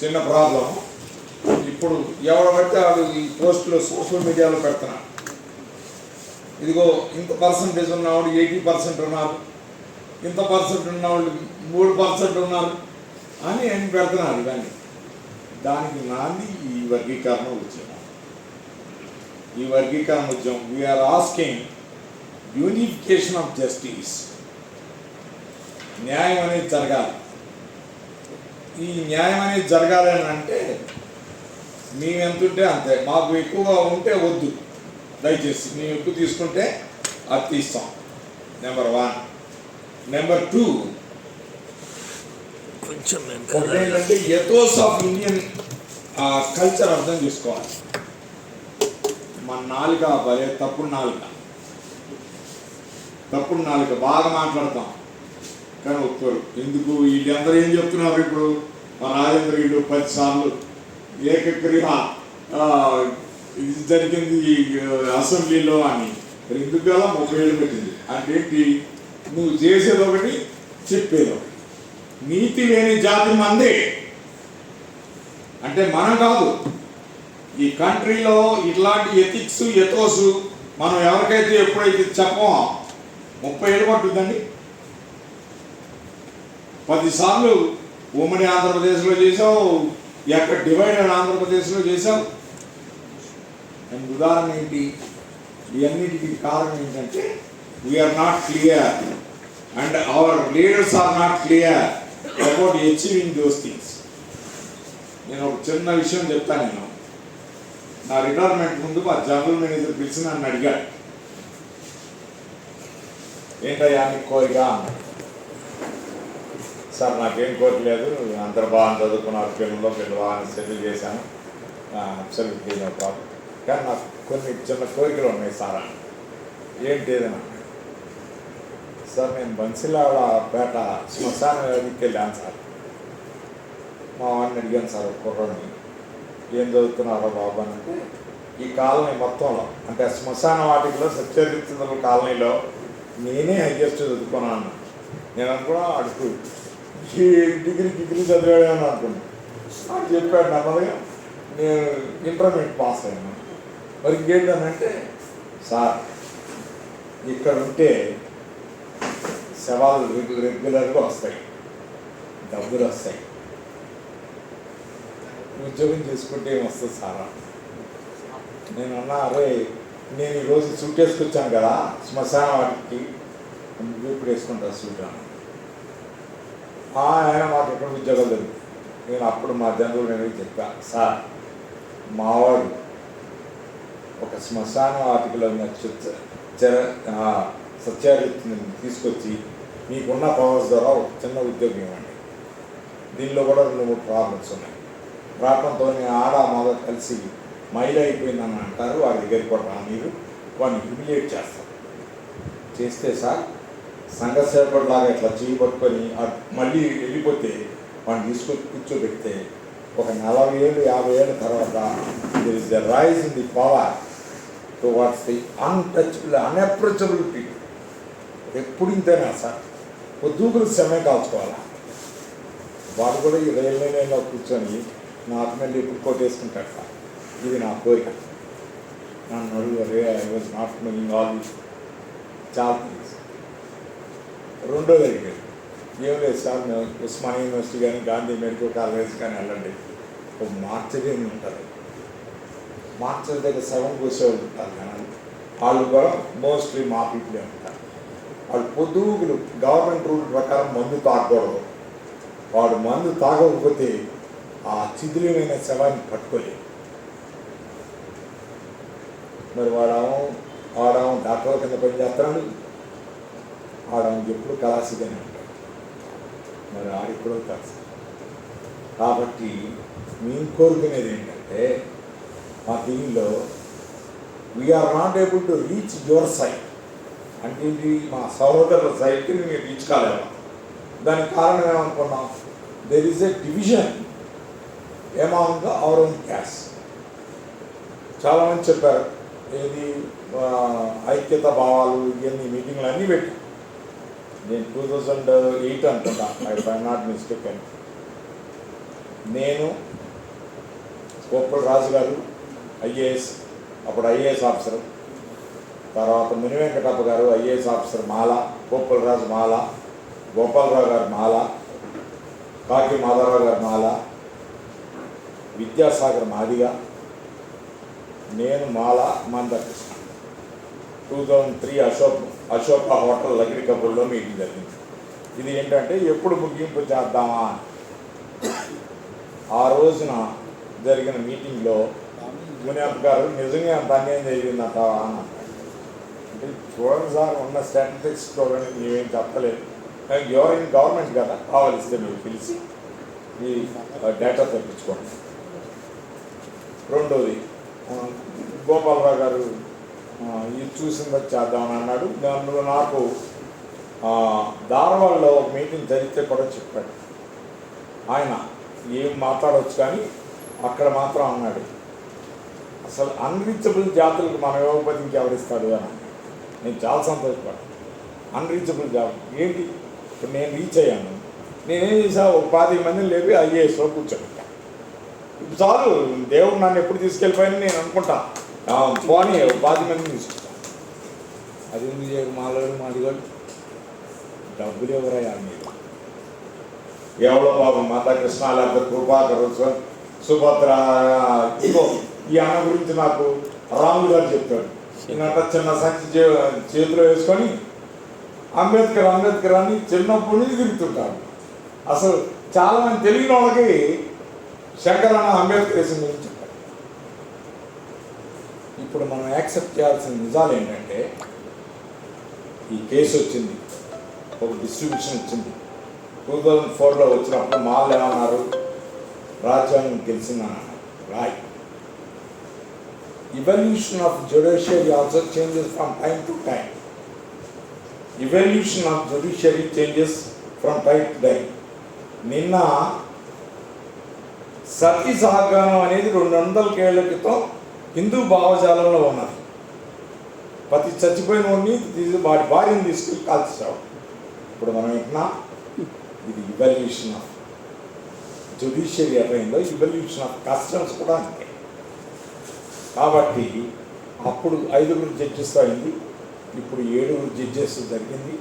చిన్న ప్రాబ్లం. ఇప్పుడు ఎవరు పడితే వాళ్ళు ఈ పోస్టులో సోషల్ మీడియాలో పెడుతున్నారు. ఇదిగో ఇంత పర్సంటేజ్ ఉన్నవాడు 80% ఉన్నారు, ఇంత పర్సెంట్ ఉన్నవాళ్ళు 3% ఉన్నారు అని పెడుతున్నారు. ఇవన్నీ దానికి నాంది ఈ వర్గీకరణ ఉద్యమం. ఈ వర్గీకరణ ఉద్యమం we are asking unification of justice. న్యాయం అనేది జరగాలి. ఈ న్యాయం అనేది జరగాలి అని అంటే మేము ఎంత ఉంటే అంతే, మాకు ఎక్కువగా ఉంటే వద్దు దయచేసి. మేము ఎక్కువ తీసుకుంటే అది తీస్తాం. నెంబర్ 1. నెంబర్ 2 ఏంటంటే ఎథోస్ ఆఫ్ ఇండియన్ కల్చర్ అర్థం చేసుకోవాలి. మన నాలుక భలే తప్పుడు నాలుక బాగా మాట్లాడతాం కానీ ఒప్పుకోరు. ఎందుకు వీళ్ళందరూ ఏం చెప్తున్నారు? ఇప్పుడు మా రాజేంద్ర వీళ్ళు 10 సార్లు ఏకగ్రీవ ఇది జరిగింది అసెంబ్లీలో అని. ఎందుకు గల 30 ఏళ్ళు పెట్టింది అంటే ఏంటి? నువ్వు చేసేది ఒకటి, చెప్పేది ఒకటి. నీతి లేని జాతి మందే అంటే మనం కాదు. ఈ కంట్రీలో ఇట్లాంటి ఎథిక్స్ ఎథోస్ మనం ఎవరికైతే ఎప్పుడైతే చెప్పమో 30 ఏళ్ళు పట్టుద్దండి. 10 సార్లు ఉమ్మడి ఆంధ్రప్రదేశ్లో చేసావు, ఎక్కడ డివైడెడ్ ఆంధ్రప్రదేశ్లో చేసావు. అండ్ ఉదాహరణ ఏంటి? ఇవన్నిటికి కారణం ఏంటంటే we are not clear and our leaders are not clear about achieving those things. నేను ఒక చిన్న విషయం చెప్తాను. నేను నా రిటైర్మెంట్ ముందు మా జనరల్ మేనేజర్ పిలిచి నన్ను అడిగాడు, ఏంటయ్యా నీకు కోరిక అన్నాడు. సార్ నాకేం కోరిక లేదు, అందరు బాగా చదువుకున్నారు, పిల్లలు బాగా సెటిల్ చేశాను, అబ్సల్యూట్లీ నో ప్రాబ్లం, కానీ నాకు కొన్ని చిన్న కోరికలు ఉన్నాయి సార్ అని. ఏంటి ఏదైనా? సార్ నేను బన్సిలాడ పేట శ్మశాన వేదికకి వెళ్ళాను సార్. మా వాడిని అడిగాను సార్, కుర్రని ఏం చదువుతున్నారో బాబు అని అంటే, ఈ కాలనీ మొత్తంలో అంటే శ్మశాన వాటికలో సత్యరిత్తుల కాలనీలో నేనే హైయెస్ట్ చదువుకున్నాను. నేను అనుకున్నా అడుగు ఈ డిగ్రీ చదివాడని అనుకున్నాను. అది చెప్పాడు నెమ్మదిగా. నేను ఇంటర్మీడియట్ పాస్ అయ్యాను. మరి ఇంకేంటనంటే, సార్ ఇక్కడ ఉంటే సవాళ్ళు రెగ్యులర్గా వస్తాయి, డబ్బులు వస్తాయి, ఉద్యోగం చేసుకుంటే ఏమొస్తుంది సారా? నేను అన్నా, అరే నేను ఈరోజు సూట్ వేసుకొచ్చాను కదా శ్మశాన వాటికి, నువ్వు ఇప్పుడు వేసుకుంటా సూట్ అన్న. ఆయన మాకు ఎక్కడ ఉద్యోగాలు దొరుకుతాయి. నేను అప్పుడు మా జనరల్ నేను చెప్పా, సార్ మావాడు ఒక శ్మశాన వాటికలో ఉన్న సత్యారిత్ని తీసుకొచ్చి మీకున్న పవర్స్ ద్వారా ఒక చిన్న ఉద్యోగం ఇవ్వండి. దీనిలో కూడా 2-3 ప్రాబ్లమ్స్ ఉన్నాయి. రావడంతో ఆడ మొదలు కలిసి మైల్ అయిపోయిందని అంటారు. వాడి దగ్గరికి కూడా మీరు వాడిని హ్యూమిలియేట్ చేస్తారు. చేస్తే సార్ సంఘ సేపటిలాగా ఇట్లా చేయి పట్టుకొని మళ్ళీ వెళ్ళిపోతే వాడిని తీసుకొని కూర్చోబెడితే ఒక 40 ఏళ్ళు 50 ఏళ్ళ తర్వాత there is a rise in the power towards the untouchable, unapproachable people. ఎప్పుడు ఇంతేనా సార్? పొద్దుగురు సమయం కాల్చుకోవాలా? వాడు కూడా ఈ రైల్వే లైన్లో కూర్చొని నా ఆత్మీయులు ఎప్పుడు కొట్టేసుకుంటాడు సార్. ఇది నా కోరిక. నన్ను అడుగురే I was not meaning all this చాలా థింగ్స్. రెండోది అడిగాడు, ఏం లేదు సార్ మేము ఉస్మానియా యూనివర్సిటీ కానీ గాంధీ మెడికల్ కాలేజ్ కానీ వెళ్ళండి, ఒక మార్చరీ ఉంటారు. మార్చరీ దగ్గర 7 కూర్చోళ్ళు ఉంటారు కానీ వాళ్ళు కూడా మోస్ట్లీ మా పీపులే ఉంటారు. వాళ్ళు పొద్దుగులు గవర్నమెంట్ రూల్ ప్రకారం మందు తాగకూడదు. వాడు మందు తాగకపోతే ఆ చిదిలమైన శవాన్ని పట్టుకోలేదు. మరి వాడేమో డాక్టర్ కింద పని చేస్తున్నాడు, ఆడేమో ఎప్పుడు కళాసిగానే ఉంటాడు. మరి ఆడిప్పుడు కలిసి. కాబట్టి మేము కోరుకునేది ఏంటంటే, మా దీనిలో we are not able to reach your side. అంటే ఇది మా సహోదరుల సైడ్కి మేము రీచ్ కాలేము. దానికి కారణం ఏమనుకున్నాం? There is a division among our own caste. చాలామంది చెప్పారు, ఏది ఐక్యత భావాలు ఇవన్నీ మీటింగ్లు అన్నీ పెట్టాం. నేను 2008 అనుకుంటా, ఐ నాట్ మిస్టేక్ అని నేను, కోప్పల రాజు గారు ఐఏఎస్, అప్పుడు ఐఏఎస్ ఆఫీసర్, తర్వాత ముని వెంకటప్ప గారు ఐఏఎస్ ఆఫీసర్ మాల, కోప్పల రాజు మాల, గోపాలరావు గారు మాల, కాకి మాధవరావు గారు మాల, విద్యాసాగర్ మాదిగా, నేను మాల, మందకృష్ణ. 2003 అశోక హోటల్ లగిడి కబుర్లో మీటింగ్ జరిగింది. ఇది ఏంటంటే ఎప్పుడు ముగింపు చేద్దామా. ఆ రోజున జరిగిన మీటింగ్లో మునియప్ప గారు నిజంగా అంత అన్యాయం జరిగిందంట అని అన్నాడు. అంటే చూడండి సార్, ఉన్న స్టాటిస్టిక్స్ చూడండి, మేమేం చెప్పలేదు, ఎవరు గవర్నమెంట్ కదా, కావాలిస్తే మీరు పిలిచి ఈ డేటా తెప్పించుకోండి. రెండోది, గోపాలరావు గారు ఇది చూసింది చేద్దామని అన్నాడు. దానిలో నాకు ధారవాడలో ఒక మీటింగ్ జరిగితే కూడా చెప్పాడు. ఆయన ఏం మాట్లాడవచ్చు కానీ అక్కడ మాత్రం అన్నాడు, అసలు అన్రీచబుల్ జాతులకు మనం ఇవ్వకపోతే ఇంకెవరిస్తాడు అని. నేను చాలా సంతోషపడ్డాను. అన్రీచబుల్ జాబ్ ఏంటి, ఇప్పుడు నేను రీచ్ అయ్యాను, నేనేం చేసా, ఒక 25 మందిని లేపి ఐఏఎస్లో కూర్చోబెట్టా. ఇప్పుడు చాలు, దేవుడు నన్ను ఎప్పుడు తీసుకెళ్ళిపోయాను నేను అనుకుంటాను, పోనీ 25 మందిని తీసుకుంటాను. అది ఎందుకు చేయకు మాలోడు మాదిగోడు, డబ్బులు ఎవరయ్యా మీరు, ఎవరో పాపం మందకృష్ణ లేకపోతే కృపాకరు, సుభద్ర, ఇగో ఈ అన్న గురించి నాకు రాములు గారు చెప్పాడు. ఈయనంట చిన్న సంచి చేతిలో వేసుకొని అంబేద్కర్ అంబేద్కర్ అని చిన్నప్పటి నుంచి తిరుగుతుంటారు. అసలు చాలామంది తెలియని వాళ్ళకి శంకరన్న అంబేద్కరిజం గురించి చెప్పారు. ఇప్పుడు మనం యాక్సెప్ట్ చేయాల్సిన నిజాలు ఏంటంటే, ఈ కేసు వచ్చింది, ఒక డిస్ట్రిబ్యూషన్ వచ్చింది. 2004లో వచ్చినప్పుడు మాల్ ఏమన్నారు, రాజ్యాంగం తెలిసిందన్నారు. Right. Evolution of judiciary also changes from time to time. Evolution of judiciary changes from time to time. నిన్న సతీ సహగమనం అనేది 200 ఏళ్ల క్రితం హిందూ భావజాలంలో ఉన్నది. ప్రతి చచ్చిపోయిన వాడిని వాడి భార్యను తీసుకెళ్ళి కాల్చేసావు. ఇప్పుడు మనం వింటున్నా, ఇది ఇవల్యూషన్ ఆఫ్ జుడిషియరీ ఎట్లయిందో ఇవల్యూషన్ ఆఫ్ కస్టమ్స్ కూడా అంతే. కాబట్టి అప్పుడు 5 జడ్జెస్ అయింది, ఇప్పుడు 7 జడ్జెస్ జరిగింది.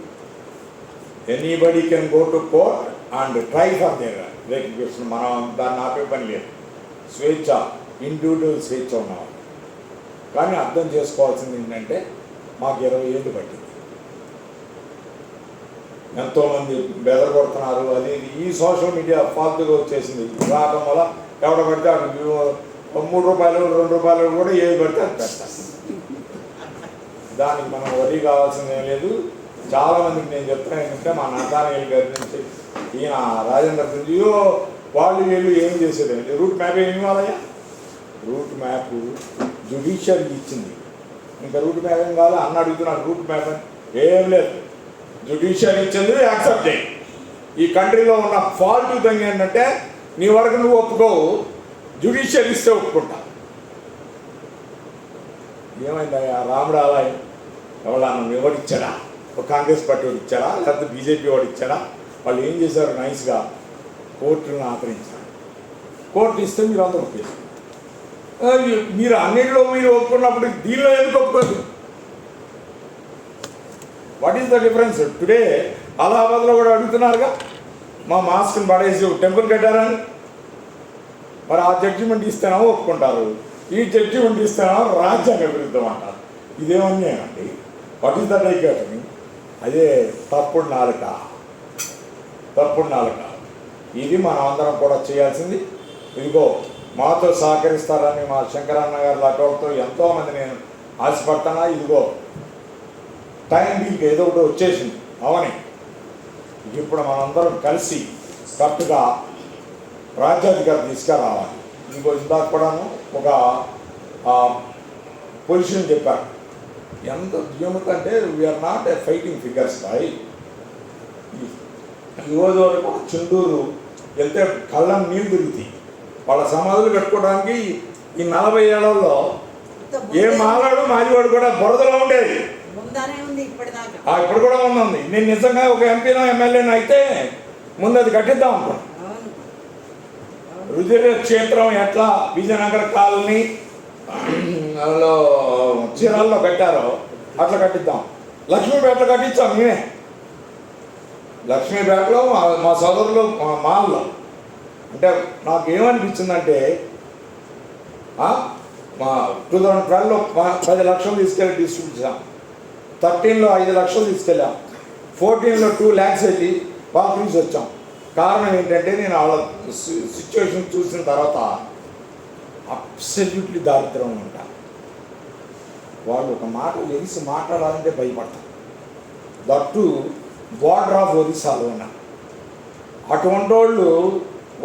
Anybody can go to court and try for their recognition. మనం దాన్ని ఆపే పని లేదు, స్వేచ్ఛ, ఇండివిజువల్ స్వేచ్ఛ ఉన్నాం. కానీ అర్థం చేసుకోవాల్సింది ఏంటంటే, మాకు 20 ఏళ్ళు పట్టింది, ఎంతోమంది బెదరగొడుతున్నారు. అది ఈ సోషల్ మీడియా ఫాల్తుగా వచ్చేసింది. రావడం వల్ల ఎవడ పడితే అక్కడ 3 రూపాయలు 2 రూపాయలు కూడా ఏది పడితే అది పెడతారు. దానికి మనం వరి కావాల్సింది ఏం లేదు. చాలామందికి నేను చెప్తాను ఏంటంటే, మా నటానయ్య గారి నుంచి, ఈయన రాజేంద్ర గురించి, వాళ్ళు వీళ్ళు ఏం చేసేది, రూట్ మ్యాప్ ఏమి ఇవ్వాలయ్యా, రూట్ మ్యాప్ జుడిషియరీ ఇచ్చింది, ఇంకా రూట్ మ్యాప్ ఏం కావాలి అన్న అడుగుతున్నాడు. రూట్ మ్యాప్ అని ఏం లేదు, జుడిషియరీ ఇచ్చింది, యాక్సెప్ట్ చేయి. ఈ కంట్రీలో ఉన్న ఫాల్ట్ థింగ్ ఏంటంటే, నీ వరకు నువ్వు ఒప్పుకోవు, జుడిషియరీ ఇస్తే ఒప్పుకుంటా. ఏమైందయ్యా రాముడు అలా ఎవరన్నా ఎవరిచ్చాడా, ఒక కాంగ్రెస్ పార్టీ వాడు ఇచ్చారా, లేకపోతే బీజేపీ వాడు ఇచ్చారా? వాళ్ళు ఏం చేశారు, నైస్గా కోర్టులను ఆదరించారు. కోర్టు ఇస్తే మీరు అందరూ ఒప్పేస్తారు. మీరు అన్నింటిలో మీరు ఒప్పుకున్నప్పుడు దీనిలో ఎందుకు ఒప్పుకోదు? What is the difference? Today అలహాబాద్లో కూడా అడుగుతున్నారుగా, మా మాస్క్ని పడేసి టెంపుల్ కట్టారని. మరి ఆ జడ్జిమెంట్ ఇస్తేనేమో ఒప్పుకుంటారు, ఈ జడ్జిమెంట్ ఇస్తేనేమో రాజ్యాంగ విరుద్ధం అంటారు. ఇదేమన్యాయం అండి. What is the dichotomy? అదే తప్పుడు నాలుక. ఇది మనం అందరం కూడా చేయాల్సింది. ఇదిగో మాతో సహకరిస్తారని మా శంకరన్న గారి లాంటి ఎంతోమంది నేను ఆశపడుతున్నా. ఇదిగో టైం వీక్ ఏదో ఒకటి వచ్చేసింది అవని. ఇప్పుడు మనందరం కలిసి కరెక్ట్గా రాజ్యాధికారి తీసుకురావాలి. ఇంకో ఇందాక కూడాను ఒక పొజిషన్ చెప్పారు, ఎంత ఏమిటంటే we are not a fighting figures boy. ఈరోజు వరకు చుండూరు వెళ్తే కళ్ళం నీళ్ళు తిరుగుతాయి. వాళ్ళ సమాధులు కట్టుకోవడానికి ఈ 40 ఏళ్లలో ఏ మాలాడు మాదివాడు కూడా బురదలో ఉండేది. ఇప్పుడు కూడా ఉంది. నేను నిజంగా ఒక ఎంపీనో ఎమ్మెల్యేనో అయితే ముందు అది కట్టిద్దాం అనుకున్నాను. రుధిర క్షేత్రం ఎట్లా విజయనగర కాలనీ చీరాల్లో కట్టారో అట్లా కట్టిద్దాం. లక్ష్మీపేటలో కట్టించాం మేమే. లక్ష్మీపేటలో మా సోదరులు మాల్లో. అంటే నాకు ఏమనిపించిందంటే మా 2012లో 10 లక్షలు తీసుకెళ్ళి డిస్ట్రిబ్యూట్ చేసాం, 13లో 5 లక్షలు తీసుకెళ్ళాం, 14లో 2 lakhs వెళ్ళి బాగా వచ్చాం. కారణం ఏంటంటే నేను వాళ్ళ సిచ్యువేషన్ చూసిన తర్వాత అబ్సల్యూట్లీ దారిద్రం ఉంటా. వాళ్ళు ఒక మాట లెగిసి మాట్లాడాలంటే భయపడతాం. దట్టు బార్డర్ ఆఫ్ ఒరిస్సాలో ఉన్నా. అటువంటి వాళ్ళు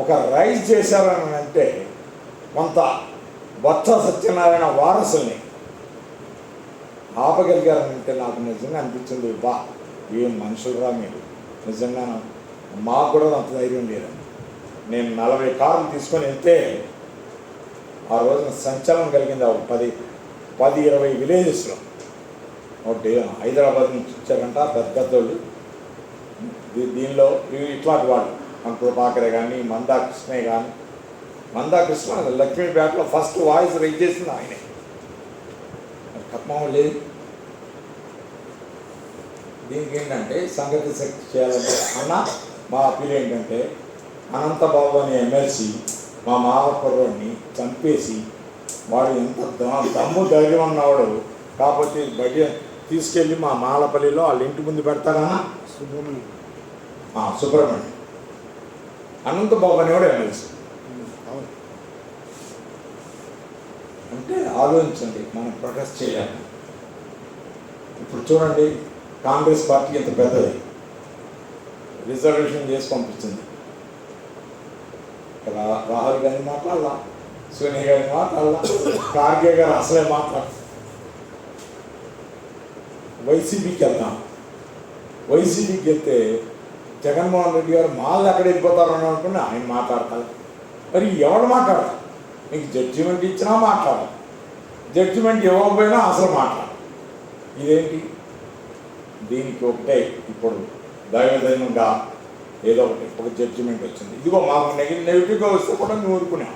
ఒక రైజ్ చేశారని అంటే కొంత బొత్స సత్యనారాయణ వారసుల్ని ఆపగలిగారనంటే నాకు నిజంగా అనిపించింది, బా ఏం మనుషులురా మీరు, నిజంగా మాకు కూడా అంత ధైర్యం లేదు. నేను 40 కార్లు తీసుకొని వెళ్తే ఆ రోజున సంచలనం కలిగింది. 10-20 విలేజెస్లో. ఒకటి హైదరాబాద్ నుంచి వచ్చారంట పెద్దోళ్ళు. దీనిలో ఇట్లాంటి వాళ్ళు అంకుల పాకరే కానీ, మందాకృష్ణే కానీ. మందాకృష్ణ లక్ష్మీపేటలో ఫస్ట్ వాయిస్ రైజ్ చేసింది ఆయనే. ఖమ్మం లేదు. దీనికి ఏంటంటే సంగతి శక్తి చేయాలంటే అన్న మా అప్పీల్ ఏంటంటే అనంతబాబు అనే ఎమ్మెల్సీ మా మావకుర్రోడిని చంపేసి, వాడు ఎంత దమ్ము ధైర్యం ఉన్నవాడు కాకపోతే బయట తీసుకెళ్ళి మా మాలపల్లిలో వాళ్ళ ఇంటి ముందు పెడతారన్నా. సుబ్రహ్మణ్యం అనంతబాబు అనేవాడు ఎమ్మెల్సీ. అంటే ఆలోచించండి, మనం ప్రొటెస్ట్ చేయాలి. ఇప్పుడు చూడండి, కాంగ్రెస్ పార్టీ ఎంత పెద్దది రిజర్వేషన్ చేసి పంపించింది. రాహుల్ గాంధీ మాట్లాడాల, సోనియా గాంధీ మాట్లాడాల, ఖార్గే గారు అసలే మాట్లాడారు. వైసీపీకి వెళ్తాం. వైసీపీకి వెళ్తే జగన్మోహన్ రెడ్డి గారు మాళ్ళు ఎక్కడ వెళ్ళిపోతారు అని అనుకుని ఆయన మాట్లాడతారు. మరి ఎవడు మాట్లాడతారు? మీకు జడ్జిమెంట్ ఇచ్చినా మాట్లాడాలి, జడ్జిమెంట్ ఇవ్వకపోయినా అసలు మాట్లాడాలి. ఇదేంటి? దీనికి ఒకటే ఇప్పుడు దైవదైనంగా ఏదో ఒక జడ్జిమెంట్ వచ్చింది. ఇదిగో మాకు నెగిటివ్గా వస్తే కూడా మేము ఊరుకున్నాం.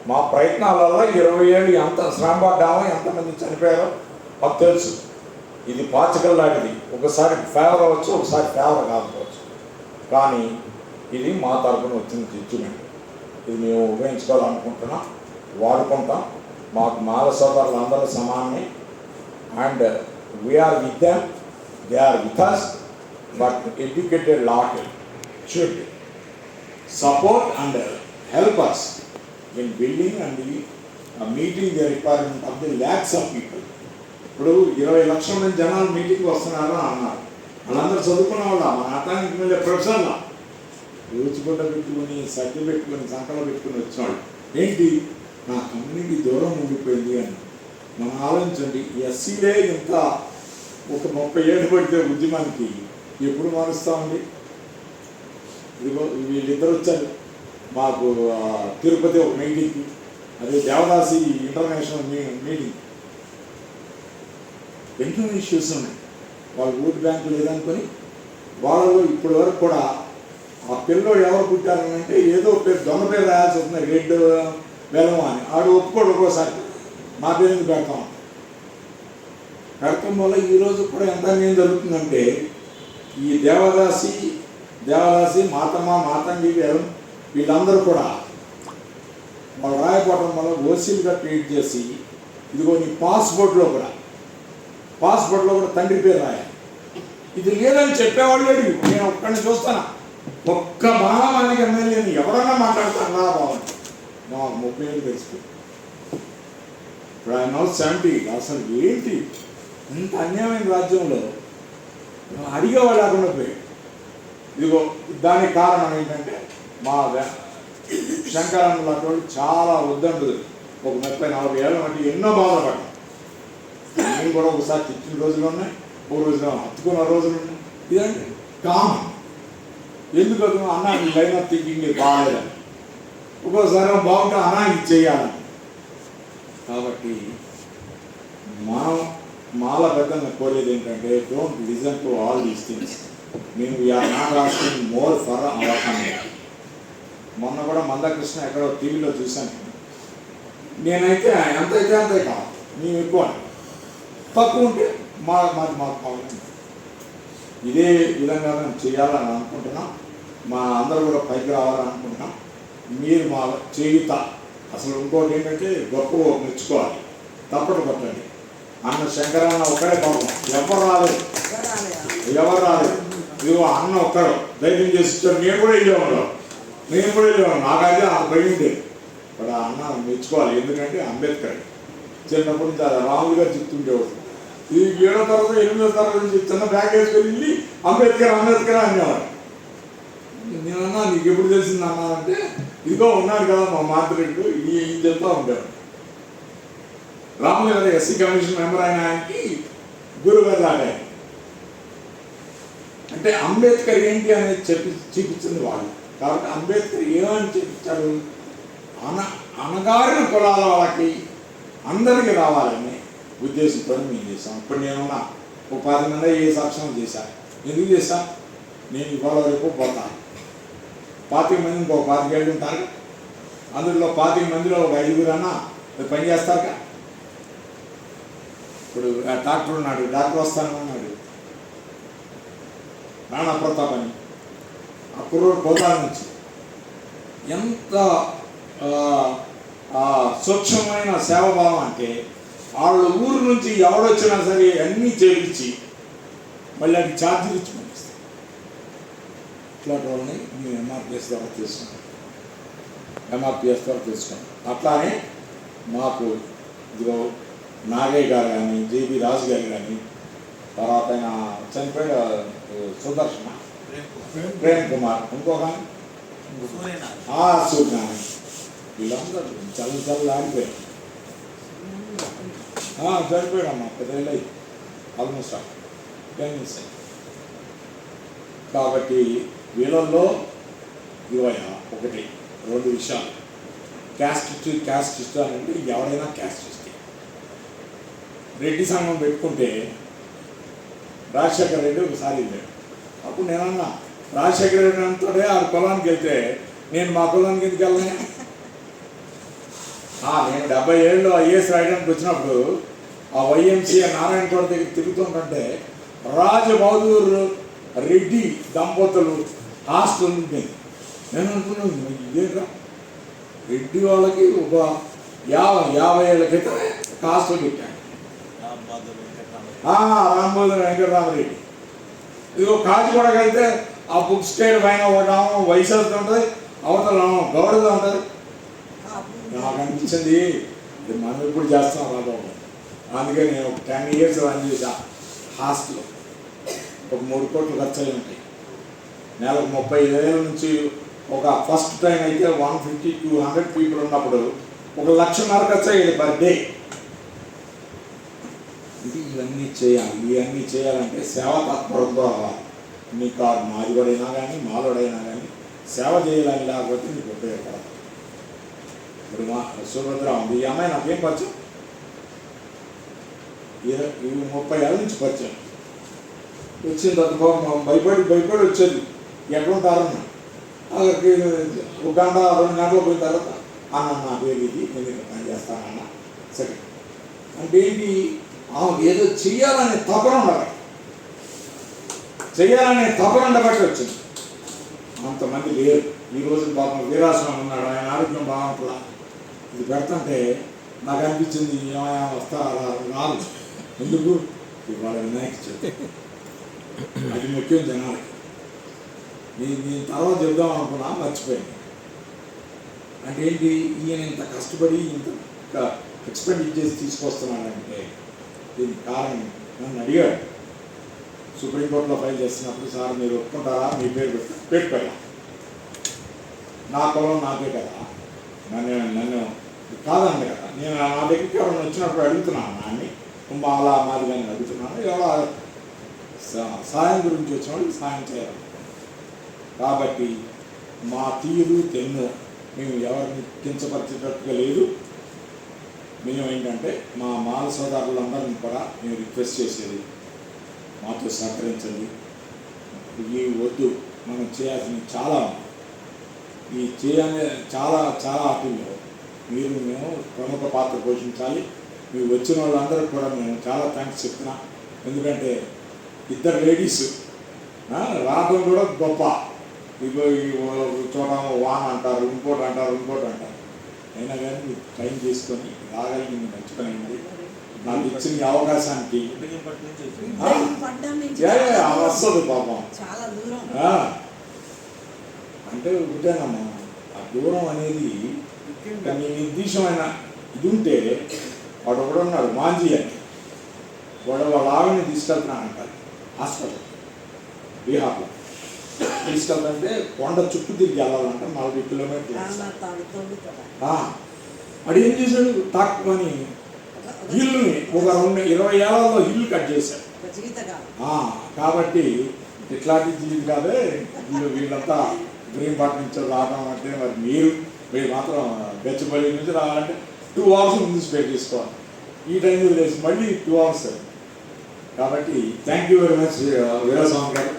మా ప్రయత్నాలలో 20 ఏళ్ళు ఎంత శ్రమ పడ్డామో, ఎంతమంది చనిపోయారో మాకు తెలుసు. ఇది పాచికల్ లాంటిది. ఒకసారి ఫేవర్ అవ్వచ్చు, ఒకసారి ఫేవర్ కాకపోవచ్చు. కానీ ఇది మా తరఫున వచ్చిన జడ్జిమెంట్. ఇది మేము ఉపయోగించుకోవాలనుకుంటున్నాం, వాడుకుంటాం. మాకు మాల సోదరులు అందరూ సమానమే. And we are with them, they are with us. But educated lot should support and help us in building and meeting the requirement of the lakhs of people. ఇప్పుడు 20 లక్షల మంది జనాలు మీటింగ్కి వస్తున్నారు అన్నారు. వాళ్ళందరూ చదువుకున్న వాళ్ళ, మన అటానికి వెళ్ళే ప్రొఫెసర్లా ఊచిగుడ్డ పెట్టుకుని, సర్ది పెట్టుకుని, సంకలో పెట్టుకుని వచ్చినాడు. ఏంటి, నా కమ్యూనిటీ దూరం ఉండిపోయింది అని. మనం ఆలోచించండి, ఎస్సీలే ఇంత ఒక 30 ఏళ్ళు పడితే ఉద్యమానికి ఎప్పుడు మారుస్తామండి? ఇదిగో వీళ్ళిద్దరు వచ్చారు మాకు తిరుపతి ఒక మీటింగ్కి, అదే దేవదాసి ఇంటర్నేషనల్ మీటింగ్. ఎన్నో ఇష్యూస్ ఉన్నాయి. వాళ్ళు ఓటు బ్యాంకు లేదనుకొని వాళ్ళు ఇప్పటి వరకు కూడా ఆ పిల్లోడు ఎవరు పుట్టారంటే ఏదో పేరు దొంగ పేరు రాయాల్సి వస్తుంది, రెడ్ వెలం అని. ఆడు ఒప్పుకోడు. ఒక్కోసారి మా పేరు ఎందుకు పెడతాం వల్ల ఈరోజు కూడా ఎంత అన్యాయం జరుగుతుందంటే, ఈ దేవదాసి మాతంగి వేలం వీళ్ళందరూ కూడా వాళ్ళు రాయపోవటం వల్ల ఓసీలుగా ట్రీట్ చేసి, ఇదిగో నీ పాస్పోర్ట్లో కూడా తండ్రి పేరు రాయాలి. ఇది లేదని చెప్పేవాళ్ళు లేడు. నేను ఒక్కడిని చూస్తాను, ఒక్క మహామానికి ఎమ్మెల్యేని ఎవరన్నా మాట్లాడతారు రా బాబు. మా 30 ఏళ్ళు తెలుసు. ఇప్పుడు ఆయన 70. అసలు ఏంటి ఇంత అన్యాయమైన రాజ్యంలో అడిగేవాళ్ళు లేకుండా పోయాడు. ఇదిగో దానికి కారణం ఏంటంటే మా శంకరన్న లాంటి వాళ్ళు చాలా వద్దంటుంది. ఒక 30-40 ఏళ్ళ మధ్య ఎన్నో బాధపడ్డాం. నేను కూడా ఒకసారి తిట్టిన రోజులు ఉన్నాయి, ఒక రోజున హత్తుకున్న రోజులు ఉన్నాయి. ఇదంటే కామన్. ఎందుకు అన్నా ఈ లైన్ ఆఫ్ థింకింగ్ బాగాలేదని, ఒక్కోసారి బాగుంటే అన్నా ఇది చేయాలని. కాబట్టి మనం మాల పెద్దలను కోరేది ఏంటంటే, don't listen to all these things. మేము we are not asking more for our community. మొన్న కూడా మందకృష్ణ ఎక్కడో టీవీలో చూశాను. నేనైతే ఎంతైతే అంతే కావాలి, మేము ఎక్కువ తక్కువ ఉంటే మాకు కావాలి. ఇదే విధంగా మేము చేయాలని అనుకుంటున్నాం. మా అందరూ కూడా పైకి రావాలని అనుకుంటున్నాం. మీరు మా చేయుత. అసలు ఇంకోటి ఏంటంటే గొప్ప మెచ్చుకోవాలి, తప్పటి కొట్టండి. అన్న శంకరన్న ఒక్కడే పాపం, ఎవరు రాలేదు. ఇదిగో అన్న ఒక్కడు ధైర్యం చేసి ఇచ్చాడు. నేను కూడా వెళ్ళేవాడు. నాకైతే ఆ భయం ఉండేది. ఇక్కడ అన్న మెచ్చుకోవాలి. ఎందుకంటే అంబేద్కర్ చిన్నప్పటి నుంచి అది రాములు గారు చెప్తుండేవాడు. ఈ 7వ తరగతి 8వ తరగతి నుంచి చిన్న బ్యాగ్ వేసుకొని వెళ్ళి అంబేద్కర్ అనేవాడు. నేనన్నా నీకు ఎప్పుడు తెలిసింది అన్నా అంటే, ఇదిగో ఉన్నాడు కదా మా మాతృడు, ఈ చెప్తా ఉంటాడు. రాములు గారు ఎస్సీ కమిషన్ మెంబర్ అయిన ఆయనకి గురుగారు లాగా. అంటే అంబేద్కర్ ఏంటి అనేది చూపించింది వాళ్ళు. కాబట్టి అంబేద్కర్ ఏమని చూపించాడు, అనగారిన కులాల వాళ్ళకి అందరికీ రావాలని ఉద్దేశంతో మేము చేసాం. ఇప్పుడు నేనున్నా ఒక 10 మంది ఏ సాక్ష్యం చేశాను. ఎందుకు చేశా, నేను ఇవాళ రేపు పోతాను. 25 మంది ఇంకో 25 ఏళ్ళు ఉంటారు. అందులో 25 మందిలో ఒక 5గురు అన్నా పని చేస్తారు. ఇప్పుడు డాక్టర్ ఉన్నాడు, డాక్టర్ వస్తానన్నాడు రాణా ప్రతాప్ అని. ఆ కుర్రోడు కోదాల నుంచి ఎంత స్వచ్ఛమైన సేవభావం అంటే, వాళ్ళ ఊరు నుంచి ఎవడొచ్చినా సరే అన్నీ చేయించి మళ్ళీ అది ఛార్జీలు ఇచ్చి పంపిస్తాం. ఇట్లాంటి వాళ్ళని మేము ఎంఆర్పిఎస్ ద్వారా తీసుకున్నాం. అట్లానే మాకు ఇదిగో నాగయ్య గారు కానీ, జేబీ రాజు గారు కానీ, తర్వాత ఆయన చనిపోయిన సుదర్శన, ప్రేమ్ కుమార్, ఇంకొక సూర్యనారాయణ, వీళ్ళందరూ చల్ల ఆగిపోయారు. చనిపోయాడమ్మా 10 ఏళ్ళు అయ్యి ఆల్మోస్ట్ 10 years అయ్యి. కాబట్టి వీళ్ళల్లో ఒకటి 2 విషయాలు. క్యాస్ట్ అని అంటే ఎవరైనా క్యాస్ట్ రెడ్డి సంఘం పెట్టుకుంటే రాజశేఖర రెడ్డి ఒకసారి వెళ్ళాడు. అప్పుడు నేనన్నా రాజశేఖర రెడ్డి అంతోడే ఆ కులానికి వెళ్తే నేను మా కులానికి ఎందుకు వెళ్ళాను. నేను 70 ఏళ్ళు ఐఏఎస్ రాయడానికి వచ్చినప్పుడు ఆ వైఎంసీఏ నారాయణ కోట దగ్గర తిరుగుతుంటే రాజబహదూర్ రెడ్డి దంపతులు హాస్టల్ ఉంటుంది. నేను అనుకున్నాను ఇదేగా రెడ్డి వాళ్ళకి ఒక 50 ఏళ్ళ క్రితమే ఒక హాస్టల్ పెట్టాను. రాంబోధుర వెంకటరామరెడ్డి. ఇదిగో కాచిగూడకి వెళ్తే ఆ బుక్ స్టేట్ పైన ఒకటేమో వైశాఖ ఉంటుంది, అవతల గౌరవ ఉంటుంది. నాకు అనిపించింది ఇది మనం ఇప్పుడు చేస్తాం రాబాబు. అందుకే నేను 10 years రన్ చేశా హాస్టల్. ఒక 3 కోట్లు ఖర్చు అయి ఉంటాయి. నెలకు 35,000 నుంచి ఒక ఫస్ట్ టైం అయితే 150 to 100 people ఉన్నప్పుడు 1,00,000 ఖర్చు అయ్యేది పర్ డే. ఇది ఇవన్నీ చేయాలంటే సేవా తత్పరతో రావాలి. నీ కాదు మాదిగడైనా కానీ మాలోడైనా కానీ సేవ చేయాలని లేకపోతే నీకు ఉపయోగపడదు. ఇప్పుడు మా సుభద్ర ఉంది, ఈ అమ్మాయి నాకేం పరిచయం, 30 ఏళ్ళ నుంచి పరిచయం. వచ్చిన తర్వాత భయపడి వచ్చేది. ఎక్కడుంటారన్న అక్కడికి 1 గంట 2 గంటలు పోయిన తర్వాత అన్న నా పేరు ఇది, నేను పని చేస్తానన్న. సరే అంటే ఏంటి, ఏదో చెయ్యాలనే తపన ఉండబట్టి వచ్చింది. అంతమంది లేరు ఈ రోజు. పాపం వీరాశ్రమం ఉన్నాడు, ఆయన ఆరోగ్యం బాగుంటుందా. ఇది పెడుతుంటే నాకు అనిపించింది ఏమైనా వస్తారా రాదు. ఎందుకు ఇవాళ వినాయక చవితి, అది ముఖ్యం జనాలకి. నేను తర్వాత చెప్దాం అనుకున్నా, మర్చిపోయాను. అంటే ఏంటి, ఈయన ఇంత కష్టపడి ఇంత ఎక్స్పెండిచర్ చేసి తీసుకొస్తున్నాడంటే దీనికి కారణం నన్ను అడిగాడు. సుప్రీంకోర్టులో ఫైల్ చేస్తున్నప్పుడు, సార్ మీరు ఒప్పుకుంటారా మీ పేరు పెట్టుకోవాలి, నా కులం నాకే కదా, నన్ను కాదండి కదా. నేను నా దగ్గరికి ఎవరైనా వచ్చినప్పుడు అడుగుతున్నాను, నాన్ని అలా మాది కానీ అడుగుతున్నాను. ఎవరో సాయం గురించి వచ్చిన వాళ్ళకి సాయం చేయాలి. కాబట్టి మా తీరు తెన్ను మేము ఎవరిని కించపరిచేటట్టుగా లేదు. మేము ఏంటంటే మా మాల సోదరులందరినీ కూడా మేము రిక్వెస్ట్ చేసేది, మాతో సహకరించండి. ఈ వద్దు, మనం చేయాల్సింది చాలా ఉంది. ఈ చేయనే చాలా చాలా ఆటల్లో మీరు మేము ప్రముఖ పాత్ర పోషించాలి. మీరు వచ్చిన వాళ్ళందరికీ కూడా మేము చాలా థ్యాంక్స్ చెప్తున్నా. ఎందుకంటే ఇద్దరు లేడీస్ రావడం కూడా గొప్ప. ఇగో ఈ చోట వాన అంటారు, ఇంకోటి అంటారు. అయినా కానీ మీరు టైం చేసుకొని రాగలిగి మీరు మర్చిపోయింది. నాకు ఇచ్చిన ఈ అవకాశానికి వస్తుంది పాపం. అంటే ఒకటేనమ్మా, ఆ దూరం అనేది మీ నిర్దిష్టమైన ఇది ఉంటే వాడు ఒకడున్నాడు మాంజీ అని, వాడు వాళ్ళ ఆవిడని తీసుకెళ్తున్నానంటారు హాస్పిటల్ బీహార్లో. తీసుకెళ్తుంటే కొండ చుట్టూ తిరిగి వెళ్ళాలంట 40 కిలోమీటర్లు. వాడు ఏం చేశాడు, తక్కువని ఇల్లుని ఒక 20 ఏళ్లలో ఇల్లు కట్ చేశాడు. కాబట్టి ఇట్లాంటి జీవితం కాదే వీళ్ళంతా బ్రీంపాట్ నుంచి రావడం అంటే మరి మీరు మాత్రం గచ్చిపల్లి నుంచి రావాలంటే 2 hours ముందు స్పేర్ చేసుకోవాలి. ఈ టైంలో లేచి మళ్ళీ 2 hours. కాబట్టి thank you very much Veeraswamy గారు.